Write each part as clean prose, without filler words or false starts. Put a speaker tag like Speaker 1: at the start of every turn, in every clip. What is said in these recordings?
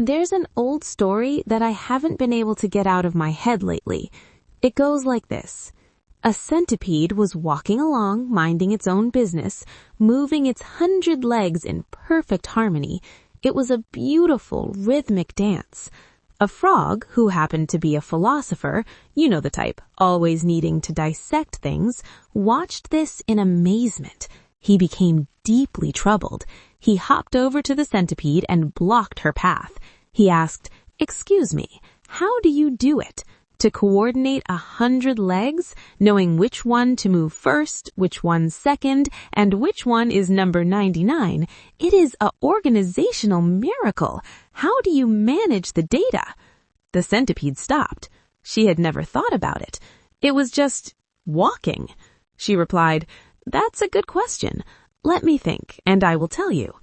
Speaker 1: There's an old story that I haven't been able to get out of my head lately. It goes like this. A centipede was walking along, minding its own business, moving its 100 legs in perfect harmony. It was a beautiful, rhythmic dance. A frog, who happened to be a philosopher, you know the type, always needing to dissect things, watched this in amazement. He became deeply troubled. He hopped over to the centipede and blocked her path. He asked, "Excuse me, how do you do it? To coordinate 100 legs, knowing which one to move first, which one second, and which one is number 99, it is an organizational miracle. How do you manage the data?" The centipede stopped. She had never thought about it. It was just walking. She replied, "That's a good question. Let me think, and I will tell you."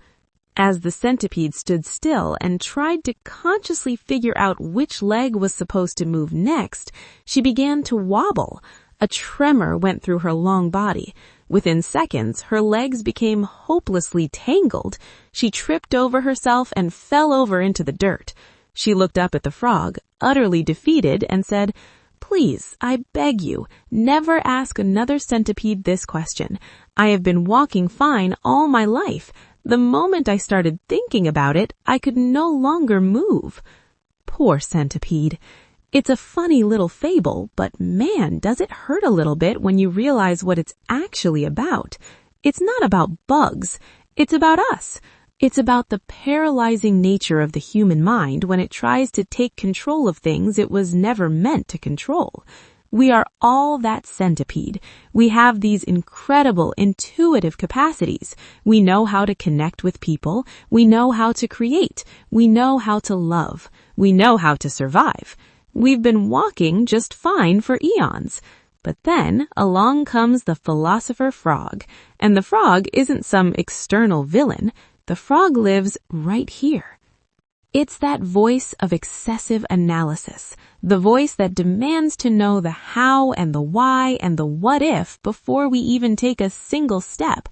Speaker 1: As the centipede stood still and tried to consciously figure out which leg was supposed to move next, she began to wobble. A tremor went through her long body. Within seconds, her legs became hopelessly tangled. She tripped over herself and fell over into the dirt. She looked up at the frog, utterly defeated, and said, "Please, I beg you, never ask another centipede this question. I have been walking fine all my life. The moment I started thinking about it, I could no longer move." Poor centipede. It's a funny little fable, but man, does it hurt a little bit when you realize what it's actually about. It's not about bugs. It's about us. It's about the paralyzing nature of the human mind when it tries to take control of things it was never meant to control. We are all that centipede. We have these incredible intuitive capacities. We know how to connect with people. We know how to create. We know how to love. We know how to survive. We've been walking just fine for eons. But then along comes the philosopher frog. And the frog isn't some external villain. The frog lives right here. It's that voice of excessive analysis, the voice that demands to know the how and the why and the what if before we even take a single step.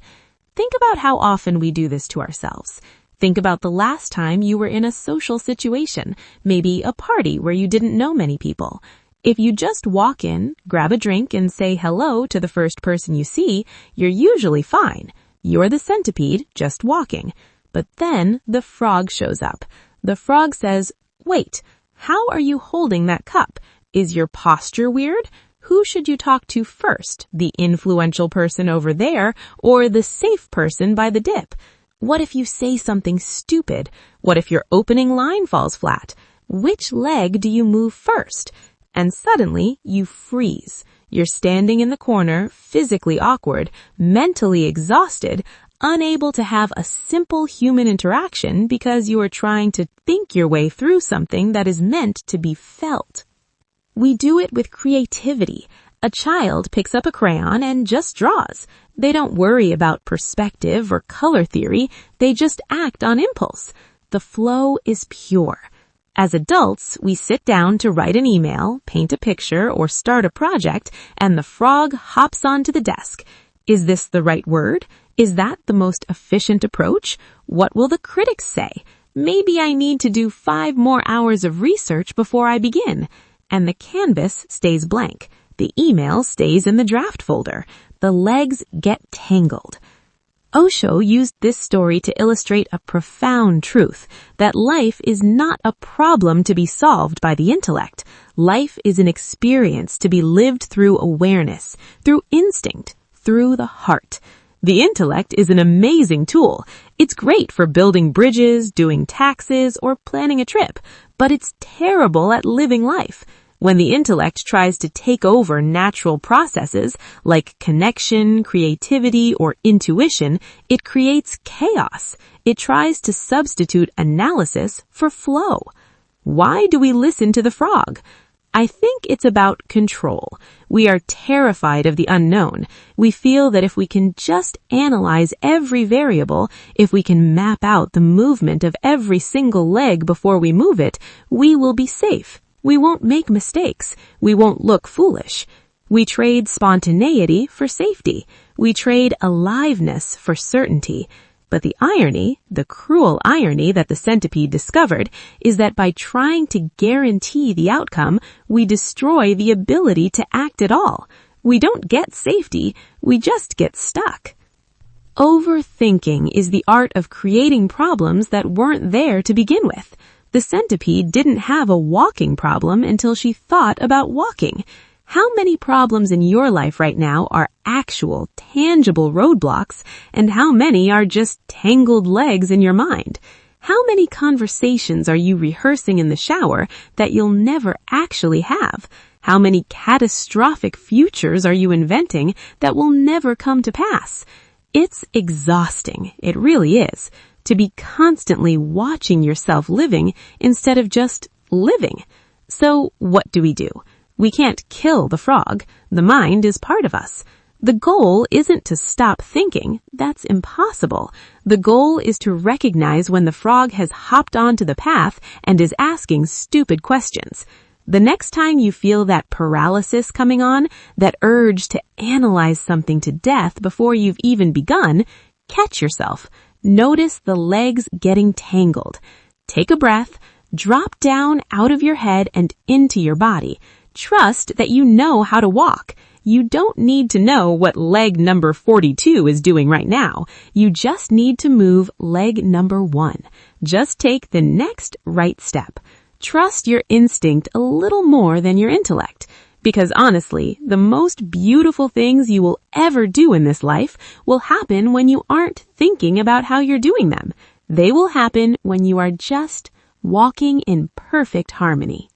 Speaker 1: Think about how often we do this to ourselves. Think about the last time you were in a social situation, maybe a party where you didn't know many people. If you just walk in, grab a drink, and say hello to the first person you see, you're usually fine. You're the centipede just walking. But then the frog shows up. The frog says, "Wait, how are you holding that cup? Is your posture weird? Who should you talk to first, the influential person over there or the safe person by the dip? What if you say something stupid? What if your opening line falls flat? Which leg do you move first?" And suddenly you freeze. You're standing in the corner, physically awkward, mentally exhausted, unable to have a simple human interaction because you are trying to think your way through something that is meant to be felt. We do it with creativity. A child picks up a crayon and just draws. They don't worry about perspective or color theory. They just act on impulse. The flow is pure. As adults, we sit down to write an email, paint a picture, or start a project, and the frog hops onto the desk. Is this the right word? Is that the most efficient approach? What will the critics say? Maybe I need to do 5 more hours of research before I begin. And the canvas stays blank. The email stays in the draft folder. The legs get tangled. Osho used this story to illustrate a profound truth, that life is not a problem to be solved by the intellect. Life is an experience to be lived through awareness, through instinct, through the heart. The intellect is an amazing tool. It's great for building bridges, doing taxes, or planning a trip, but it's terrible at living life. When the intellect tries to take over natural processes like connection, creativity, or intuition, it creates chaos. It tries to substitute analysis for flow. Why do we listen to the frog? I think it's about control. We are terrified of the unknown. We feel that if we can just analyze every variable, if we can map out the movement of every single leg before we move it, we will be safe. We won't make mistakes. We won't look foolish. We trade spontaneity for safety. We trade aliveness for certainty. But the irony, the cruel irony that the centipede discovered, is that by trying to guarantee the outcome, we destroy the ability to act at all. We don't get safety, we just get stuck. Overthinking is the art of creating problems that weren't there to begin with. The centipede didn't have a walking problem until she thought about walking. How many problems in your life right now are actual, tangible roadblocks, and how many are just tangled legs in your mind? How many conversations are you rehearsing in the shower that you'll never actually have? How many catastrophic futures are you inventing that will never come to pass? It's exhausting, it really is, to be constantly watching yourself living instead of just living. So what do? We can't kill the frog. The mind is part of us. The goal isn't to stop thinking. That's impossible. The goal is to recognize when the frog has hopped onto the path and is asking stupid questions. The next time you feel that paralysis coming on, that urge to analyze something to death before you've even begun, catch yourself. Notice the legs getting tangled. Take a breath, drop down out of your head and into your body. Trust that you know how to walk. You don't need to know what leg number 42 is doing right now. You just need to move leg number 1. Just take the next right step. Trust your instinct a little more than your intellect. Because honestly, the most beautiful things you will ever do in this life will happen when you aren't thinking about how you're doing them. They will happen when you are just walking in perfect harmony.